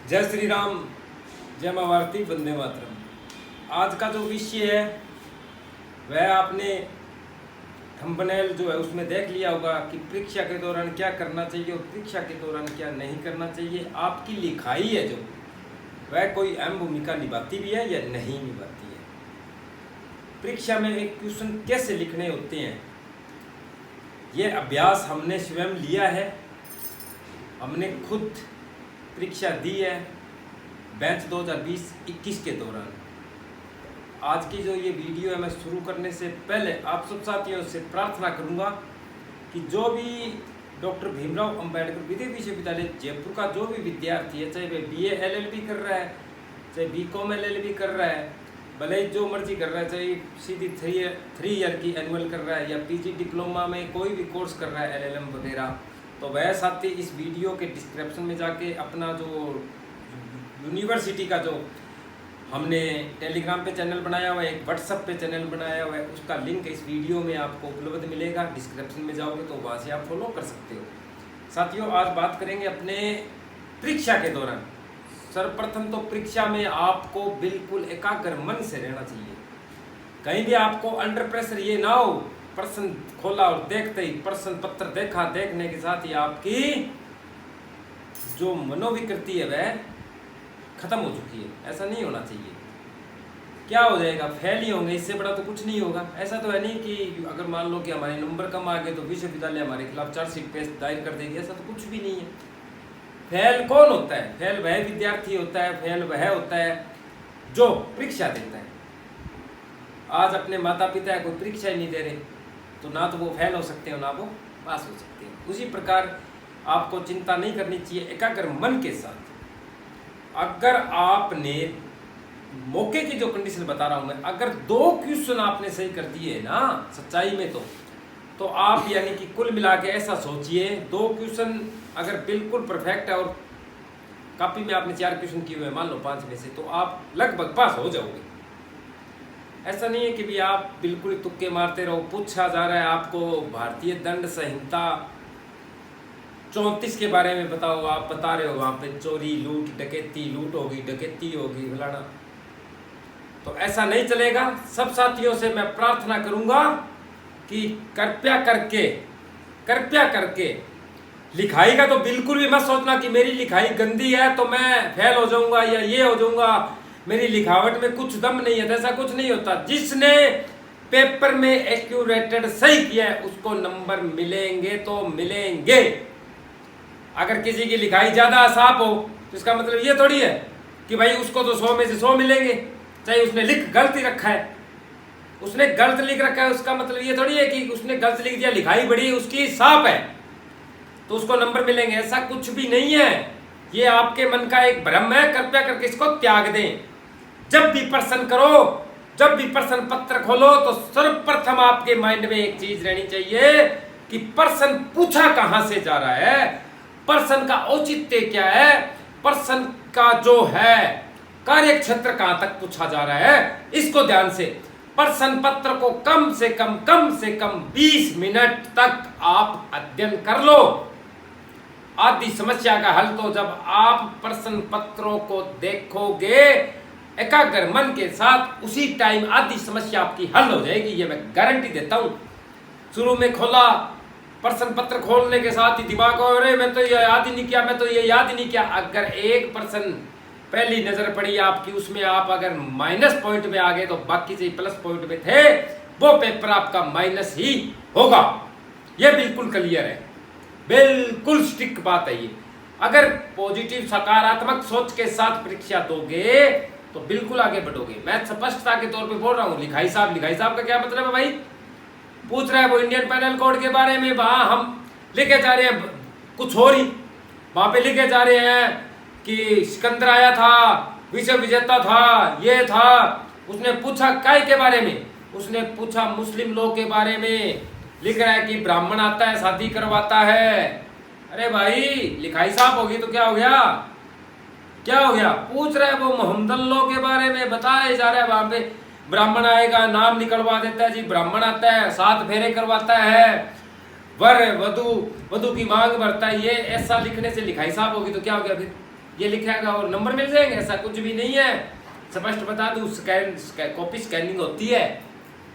जय श्री राम, जय मां भारती, वंदे मातरम। आज का जो विषय है वह आपने थंबनेल जो है उसमें देख लिया होगा कि परीक्षा के दौरान क्या करना चाहिए और परीक्षा के दौरान क्या नहीं करना चाहिए। आपकी लिखाई है जो वह कोई अहम भूमिका निभाती भी है या नहीं निभाती है। परीक्षा में एक क्वेश्चन कैसे लिखने होते हैं, यह अभ्यास हमने स्वयं लिया है। हमने खुद परीक्षा दी है बैच 2020-21 के दौरान। आज की जो ये वीडियो है मैं शुरू करने से पहले आप सब साथियों से प्रार्थना करूंगा कि जो भी डॉक्टर भीमराव अंबेडकर विधि विश्वविद्यालय जयपुर का जो भी विद्यार्थी है, चाहे वह BA LLB कर रहा है, चाहे BCom LLB कर रहा है, भले ही जो मर्जी कर रहा है, चाहे सीधी 3 ईयर की एनुअल कर रहा है या PG डिप्लोमा में कोई भी कोर्स कर रहा है LLM वगैरह, तो वह साथी इस वीडियो के डिस्क्रिप्शन में जाके अपना जो यूनिवर्सिटी का जो हमने टेलीग्राम पे चैनल बनाया हुआ है, एक व्हाट्सएप पे चैनल बनाया हुआ है, उसका लिंक इस वीडियो में आपको उपलब्ध मिलेगा। डिस्क्रिप्शन में जाओगे तो वहाँ से आप फॉलो कर सकते हो। साथियों, आज बात करेंगे अपने परीक्षा के दौरान। सर्वप्रथम तो परीक्षा में आपको बिल्कुल एकाग्र मन से रहना चाहिए। कहीं भी आपको अंडर प्रेशर ये ना हो, प्रश्न खोला और देखते ही प्रश्न पत्र देखा, देखने के साथ ही आपकी जो मनोविकृति है वह खत्म हो चुकी है। ऐसा नहीं होना चाहिए। क्या हो जाएगा, फेल ही होंगे, इससे बड़ा तो कुछ नहीं होगा। ऐसा तो है नहीं कि अगर मान लो कि हमारे नंबर कम आ गए तो विश्वविद्यालय हमारे खिलाफ चार्जशीट पेश दायर कर देगी, ऐसा तो कुछ भी नहीं है। फेल कौन होता है? फेल वह विद्यार्थी होता है, फेल वह होता है जो परीक्षा देता है। आज अपने माता पिता कोई परीक्षा ही नहीं दे रहे तो ना तो वो फेल हो सकते हो ना वो पास हो सकते हैं। उसी प्रकार आपको चिंता नहीं करनी चाहिए, एकाग्र मन के साथ। अगर आपने मौके की जो कंडीशन बता रहा हूं मैं, अगर 2 क्वेश्चन आपने सही कर दिए ना सच्चाई में, तो आप यानी कि कुल मिला के ऐसा सोचिए, 2 क्वेश्चन अगर बिल्कुल परफेक्ट है और कॉपी में आपने 4 क्वेश्चन किए हुए मान लो 5 में से, तो आप लगभग पास हो जाओगे। ऐसा नहीं है कि भी आप बिल्कुल तुक्के मारते रहो। पूछा जा रहा है आपको भारतीय दंड संहिता 34 के बारे में बताओ, आप बता रहे हो वहां पे चोरी, लूट, डकैती, लूट होगी, डकैती होगी, फलाना। तो ऐसा नहीं चलेगा। सब साथियों से मैं प्रार्थना करूंगा कि कृपया करके लिखाई का तो बिल्कुल भी मत सोचना कि मेरी लिखाई गंदी है तो मैं फेल हो जाऊंगा या ये हो जाऊंगा, मेरी लिखावट में कुछ दम नहीं है। ऐसा कुछ नहीं होता। जिसने पेपर में एक्यूरेटेड सही किया है उसको नंबर मिलेंगे तो मिलेंगे। अगर किसी की लिखाई ज्यादा साफ हो तो इसका मतलब ये थोड़ी है कि भाई उसको तो 100 में से 100 मिलेंगे। चाहे उसने लिख गलत ही रखा है, उसने गलत लिख रखा है, उसका मतलब ये थोड़ी है कि उसने गलत लिख दिया, लिखाई बड़ी उसकी साफ है तो उसको नंबर मिलेंगे। ऐसा कुछ भी नहीं है। ये आपके मन का एक भ्रम है। कृपया करके इसको त्याग दें। जब भी प्रश्न करो, जब भी प्रश्न पत्र खोलो तो सर्वप्रथम आपके माइंड में एक चीज रहनी चाहिए कि प्रश्न पूछा कहां से जा रहा है, प्रश्न का औचित्य क्या है, प्रश्न का जो है कार्य क्षेत्र कहां तक पूछा जा रहा है। इसको ध्यान से प्रश्न पत्र को कम से कम 20 मिनट तक आप अध्ययन कर लो। आदि समस्या का हल तो जब आप प्रश्न पत्रों को देखोगे एकाग्र मन के साथ, उसी टाइम आदि समस्या आपकी हल हो जाएगी। ये मैं गारंटी देता हूं। शुरू में खोला प्रश्न पत्र, खोलने के साथ ही दिमाग को अरे मैं तो ये याद ही नहीं किया, मैं तो ये याद ही नहीं किया। अगर एक प्रश्न पहली नजर पड़ी आपकी, उसमें आप अगर माइनस पॉइंट में आ गए तो बाकी से प्लस पॉइंट में थे, वो पेपर आपका माइनस ही होगा। ये बिल्कुल क्लियर है, बिल्कुल स्ट्रिक्ट बात है ये। अगर पॉजिटिव सकारात्मक सोच के साथ परीक्षा दोगे तो बिल्कुल आगे बढ़ोगे। मैं स्पष्टता के तौर पे बोल रहा हूँ। लिखाई साहब का क्या मतलब है भाई? पूछ रहा है वो इंडियन पैनल कोड के बारे में, वहां हम लिखे जा रहे हैं कुछ और ही। वहां पे लिखे जा रहे हैं कि सिकंदर आया था, विश्व विजेता था, ये था। उसने पूछा काय के बारे में? उसने पूछा मुस्लिम लोग के बारे में। लिख रहा है कि ब्राह्मण आता है शादी करवाता है। अरे भाई लिखाई साफ होगी तो क्या हो गया? क्या हो गया? पूछ रहा है वो मोहम्मदन के बारे में, बताया जा रहा है वहां पे ब्राह्मण आएगा, नाम निकलवा देता है जी, ब्राह्मण आता है, 7 फेरे करवाता है, वर वधु की मांग भरता है। ये ऐसा लिखने से लिखाई साफ होगी तो क्या हो गया फिर? ये लिखेगा और नंबर मिल जाएंगे, ऐसा कुछ भी नहीं है। स्पष्ट बता दूं, कॉपी स्कैनिंग होती है।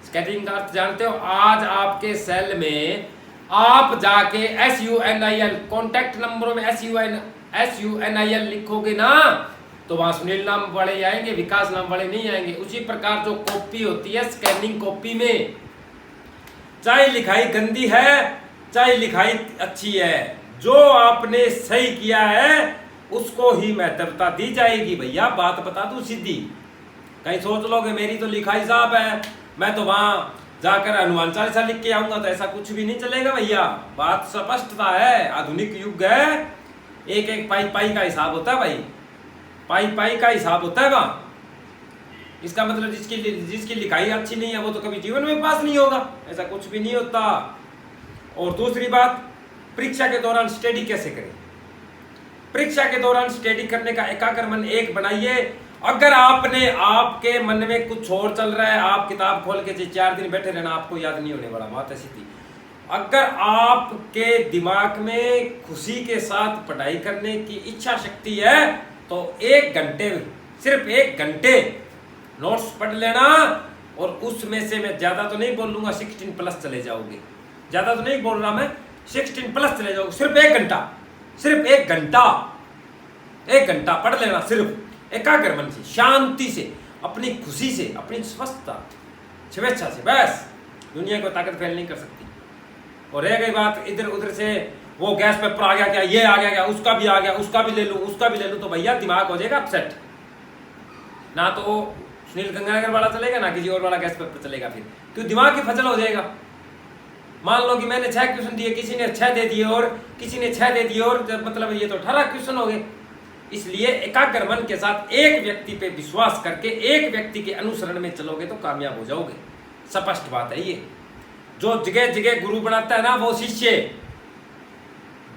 स्कैनिंग का अर्थ जानते हो? आज आपके सेल में आप जाके SUNIL कॉन्टैक्ट नंबरों में SUNIL लिखोगे ना, तो वहां सुनील नाम वाले आएंगे, विकास नाम वाले नहीं आएंगे। उसी प्रकार जो कॉपी होती है, स्कैनिंग कॉपी में चाहे लिखाई गंदी है चाहे लिखाई अच्छी है, जो आपने सही किया है उसको ही महत्वता दी जाएगी भैया। बात बता दूं सीधी, कहीं सोच लोगे मेरी तो लिखाई साफ है, मैं तो वहां जाकर हनुमान चालीसा लिख के आऊंगा, तो ऐसा कुछ भी नहीं चलेगा भैया। बात स्पष्टता है, आधुनिक युग है, एक एक पाई पाई का हिसाब होता है भाई, पाई पाई का हिसाब होता है वहां। इसका मतलब जिसकी लिखाई अच्छी नहीं है वो तो कभी जीवन में पास नहीं होगा, ऐसा कुछ भी नहीं होता। और दूसरी बात, परीक्षा के दौरान स्टडी कैसे करें? परीक्षा के दौरान स्टडी करने का एकाग्र मन एक बनाइए। अगर आपके मन में कुछ और चल रहा है, आप किताब खोल के 4 दिन बैठे रहना, आपको याद नहीं होने वाला, बात ऐसी थी। अगर आपके दिमाग में खुशी के साथ पढ़ाई करने की इच्छा शक्ति है तो 1 घंटे, सिर्फ 1 घंटे नोट्स पढ़ लेना, और उसमें से मैं ज्यादा तो नहीं बोल लूंगा, 16+ चले जाओगे। ज्यादा तो नहीं बोल रहा मैं, 16+ चले जाओगे। सिर्फ 1 घंटा, सिर्फ 1 घंटा, 1 घंटा पढ़ लेना, सिर्फ एकाग्र मन से, शांति से, अपनी खुशी से, अपनी स्वस्थता, स्वेच्छा से, बस। दुनिया को ताकत फैल नहीं कर सकती। और रह गई बात इधर उधर से, वो गैस पेपर आ गया क्या, ये आ गया क्या, उसका भी आ गया, उसका भी ले लूं, उसका भी ले लूं, तो भैया दिमाग हो जाएगा अपसेट। ना तो सुनील गंगानगर वाला चलेगा, ना किसी और वाला गैस पेपर चलेगा, फिर क्यों दिमाग की फसल हो जाएगा। मान लो कि मैंने 6 क्वेश्चन दिए, किसी ने 6 दे दिए और किसी ने 6 दे दिए, और मतलब ये तो 18 क्वेश्चन हो गए। इसलिए एकाग्र मन के साथ एक व्यक्ति पे विश्वास करके एक व्यक्ति के अनुसरण में चलोगे तो कामयाब हो जाओगे। स्पष्ट बात है ये। जो जगह जगह गुरु बनाता है ना, वो शिष्य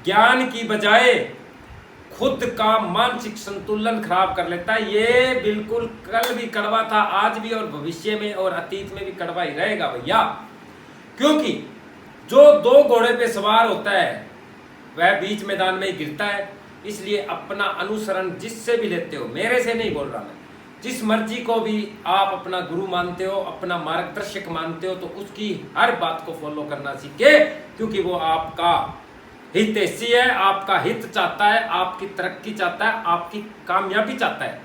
ज्ञान की बजाय खुद का मानसिक संतुलन खराब कर लेता है। ये बिल्कुल कल भी कड़वा था, आज भी, और भविष्य में और अतीत में भी कड़वा ही रहेगा भैया। क्योंकि जो 2 घोड़े पे सवार होता है वह बीच मैदान में ही गिरता है। इसलिए अपना अनुसरण जिससे भी लेते हो, मेरे से नहीं बोल रहा मैं, जिस मर्जी को भी आप अपना गुरु मानते हो, अपना मार्गदर्शक मानते हो, तो उसकी हर बात को फॉलो करना सीखे, क्योंकि वो आपका हितैषी है, आपका हित चाहता है, आपकी तरक्की चाहता है, आपकी कामयाबी चाहता है।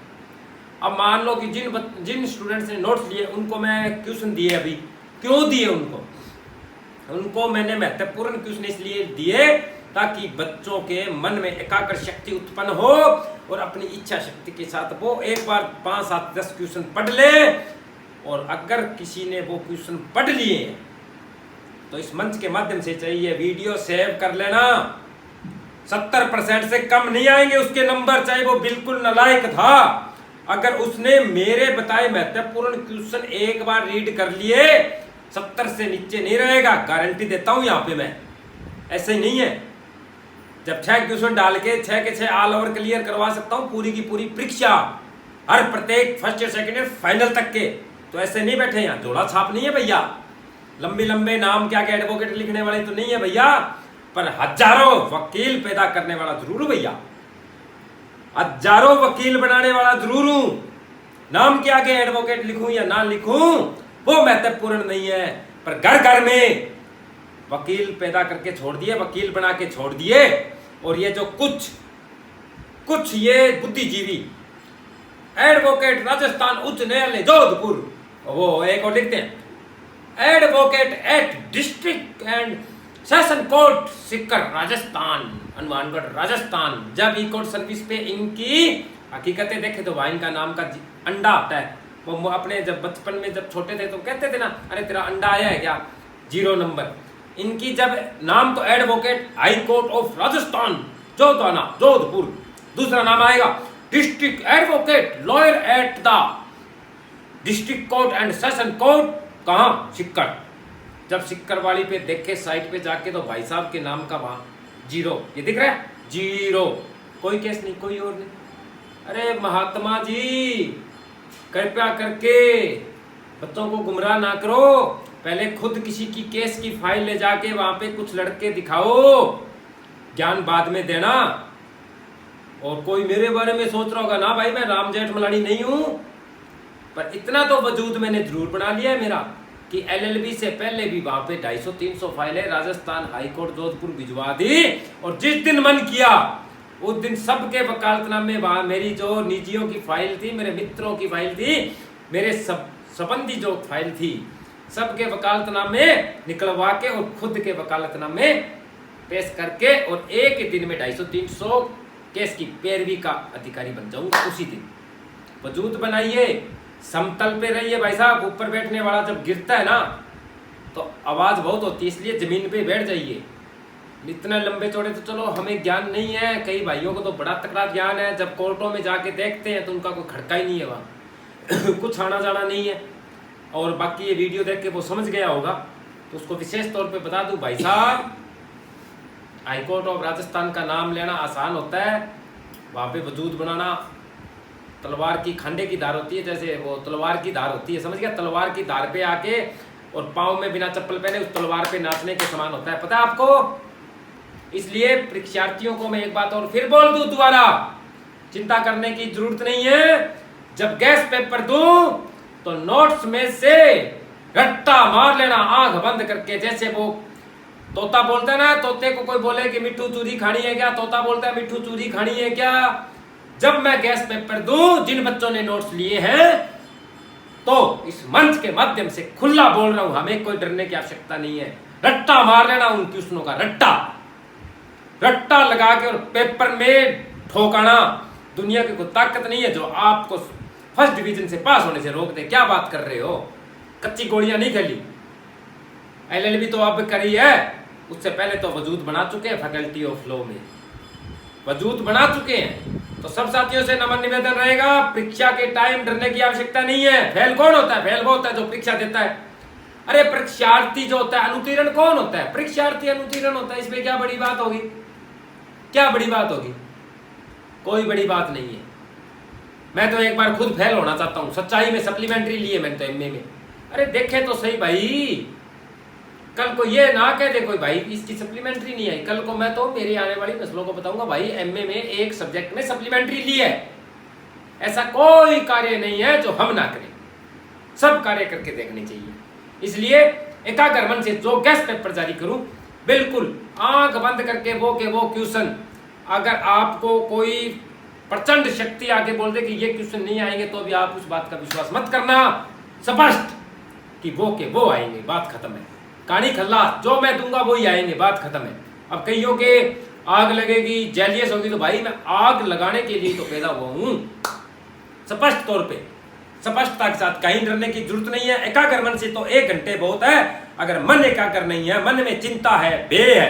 अब मान लो कि जिन स्टूडेंट्स ने नोट्स लिए उनको मैं क्वेश्चन दिए, अभी क्यों दिए उनको मैंने महत्वपूर्ण क्वेश्चन इसलिए दिए ताकि बच्चों के मन में एकाग्र शक्ति उत्पन्न हो और अपनी इच्छा शक्ति के साथ वो एक बार 5, 7, 10 क्वेश्चन पढ़ ले। और अगर किसी ने वो क्वेश्चन पढ़ लिए तो इस मंच के माध्यम से चाहिए वीडियो सेव कर लेना। 70% से कम नहीं आएंगे उसके नंबर, चाहे वो बिल्कुल नालायक था। अगर उसने मेरे बताए महत्वपूर्ण क्वेश्चन एक बार रीड कर लिए, 70 से नीचे नहीं रहेगा, गारंटी देता हूं यहां पे मैं। ऐसे ही नहीं है, जब 6 क्वेश्चन डाल के 6 के 6 ऑल ओवर क्लियर करवा सकता हूं पूरी की पूरी परीक्षा, हर प्रत्येक first year second year final तक के, तो ऐसे नहीं बैठे यहाँ, जोड़ा छाप नहीं है भैया। लंबे लंबे नाम क्या एडवोकेट लिखने वाले तो नहीं है भैया, पर हजारों वकील पैदा करने वाला जरूर हूं भैया, हजारों वकील बनाने वाला जरूर हूं। नाम के आगे एडवोकेट लिखूं या ना लिखूं वो महत्वपूर्ण नहीं है, पर घर घर में वकील पैदा करके छोड़ दिए, वकील बना के छोड़ दिए। और ये जो कुछ ये बुद्धिजीवी एडवोकेट राजस्थान उच्च न्यायालय जोधपुर, वो एक और लिखते हैं advocate at district and session court Sikar Rajasthan, Hanumangarh Rajasthan. जब ई कोर्ट सर्विस पे इनकी हकीकतें देखे तो वहां इनका नाम का अंडा आता है। वो अपने जब बचपन में जब छोटे थे तो कहते थे ना, अरे तेरा अंडा आया है क्या, 0 नंबर। इनकी जब नाम तो advocate high court of Rajasthan Jodhpur, दूसरा नाम आएगा district advocate lawyer at the district court and session court, कहां, सिक्कर। जब सिक्कर वाली पे देखे साइट पे जाके तो भाई साहब के नाम का वहां 0, ये दिख रहा है 0, कोई केस नहीं, कोई और नहीं। अरे महात्मा जी कृपया करके बच्चों को गुमराह ना करो, पहले खुद किसी की केस की फाइल ले जाके वहां पे कुछ लड़के दिखाओ, ज्ञान बाद में देना। और कोई मेरे बारे में सोच रहा होगा, ना भाई मैं राम जेठमलानी नहीं हूं, पर इतना तो वजूद मैंने जरूर बना लिया है मेरा कि एलएलबी से पहले भी वहां पे 250-300 फाइलें राजस्थान हाईकोर्ट जोधपुर भिजवा दी, और जिस दिन मन किया उस दिन सबके वकालतनामे, वहां मेरी जो निजियों की फाइल थी, मेरे मित्रों की फाइल थी, मेरे संबंधी जो फाइल थी, सबके वकालतनामे निकलवा के और खुद के वकालतनामे पेश करके और एक ही दिन में 250-300 केस की पैरवी का अधिकारी बन जाऊंगा। उसी दिन वजूद बनाइए, समतल पे रहिए भाई साहब। ऊपर बैठने वाला जब गिरता है ना तो आवाज बहुत होती है, इसलिए जमीन पे बैठ जाइए। इतना लंबे चौड़े तो चलो हमें ज्ञान नहीं है, कई भाइयों को तो बड़ा तकड़ा ज्ञान है, जब कोर्टों में जाके देखते हैं तो उनका कोई खड़का ही नहीं है वहाँ कुछ आना जाना नहीं है। और बाकी ये वीडियो देख के वो समझ गया होगा तो उसको विशेष तौर पे बता दूं, भाई साहब हाईकोर्ट ऑफ राजस्थान का नाम लेना आसान होता है, वहाँ पे वजूद बनाना तलवार की खंडे की धार होती है, जैसे वो तलवार की धार होती है, समझ गया, तलवार की धार पे आके और पाँव में बिना चप्पल पहने उस तलवार पे नाचने के समान होता है, पता है आपको। इसलिए परीक्षार्थियों को मैं एक बात और फिर बोल दूं दोबारा, चिंता करने की जरूरत नहीं है। जब गैस पेपर दूं तो नोट्स में से रट्टा मार लेना आंख बंद करके, जैसे वो तोता बोलता है ना, तोते को कोई बोले कि मिट्ठू चूरी खानी है क्या, तोता बोलता है मिट्ठू चूरी खानी है क्या। जब मैं गैस पेपर दूं, जिन बच्चों ने नोट्स लिए हैं तो इस मंच के माध्यम से खुला बोल रहा हूं, हमें कोई डरने की आवश्यकता नहीं है। रट्टा मार लेना उन ट्यूशनों का, रट्टा लगा के और पेपर में ठोकाना। दुनिया की कोई ताकत नहीं है जो आपको फर्स्ट डिवीजन से पास होने से रोक दे। क्या बात कर रहे हो, कच्ची गोलियां नहीं खेली। एलएलबी तो अब करी है, उससे पहले तो वजूद बना चुके हैं, फैकल्टी ऑफ लॉ में वजूद बना चुके हैं। तो सब साथियों से नम्र निवेदन रहेगा, परीक्षा के टाइम डरने की आवश्यकता नहीं है। फेल कौन होता है? फेल वो होता है जो परीक्षा देता है। अरे परीक्षार्थी जो होता है, अनुत्तीर्ण कौन होता है? परीक्षार्थी अनुत्तीर्ण होता है। इसमें क्या बड़ी बात होगी, क्या बड़ी बात होगी? कोई बड़ी बात नहीं है। मैं तो एक बार खुद फेल होना चाहता हूं, सच्चाई में सप्लीमेंट्री लिए मैंने तो एमए में। अरे देखे तो सही भाई, कल को ये ना कह दे कोई भाई इसकी सप्लीमेंट्री नहीं आई, कल को मैं तो मेरी आने वाली नस्लों को बताऊंगा भाई एमए में एक सब्जेक्ट में सप्लीमेंट्री ली है। ऐसा कोई कार्य नहीं है जो हम ना करें, सब कार्य करके देखने चाहिए। इसलिए एकाग्र मन से जो गैस पेपर जारी करूं, बिल्कुल आंख बंद करके वो के वो क्वेश्चन, अगर आपको कोई प्रचंड शक्ति आके बोल दे कि ये क्वेश्चन नहीं आएंगे तो भी आप उस बात का विश्वास मत करना। स्पष्ट कि वो के वो आएंगे, बात खत्म है। कहानी खल्लास, जो मैं दूंगा वही आएंगे, बात खत्म है। अब कईयों के आग लगेगी, जेलियस होगी, तो भाई मैं आग लगाने के लिए तो पैदा हुआ हूं। स्पष्ट तौर पे, स्पष्टता के साथ, कहीं डरने की जरूरत नहीं है। एकाग्र मन से तो 1 घंटे बहुत है। अगर मन एकाग्र नहीं है, मन में चिंता है, भय है,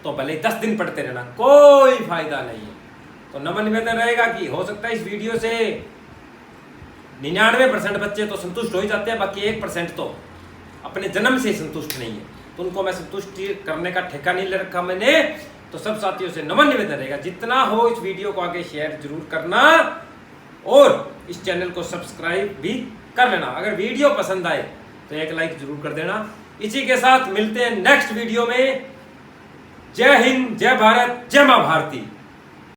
तो भले 10 दिन पढ़ते रहना, कोई फायदा नहीं है। तो नमन निवेदन रहेगा कि हो सकता है इस वीडियो से 99% बच्चे तो संतुष्ट हो ही जाते हैं, बाकी 1% तो अपने जन्म से संतुष्ट नहीं है। तो उनको मैं संतुष्टि करने का ठेका नहीं ले रखा मैंने। तो सब साथियों से नमन निवेदन रहेगा, जितना हो इस वीडियो को आगे शेयर जरूर करना और इस चैनल को सब्सक्राइब भी कर लेना। अगर वीडियो पसंद आए तो एक लाइक जरूर कर देना। इसी के साथ मिलते हैं नेक्स्ट वीडियो में। जय हिंद, जय भारत, जय मां भारती।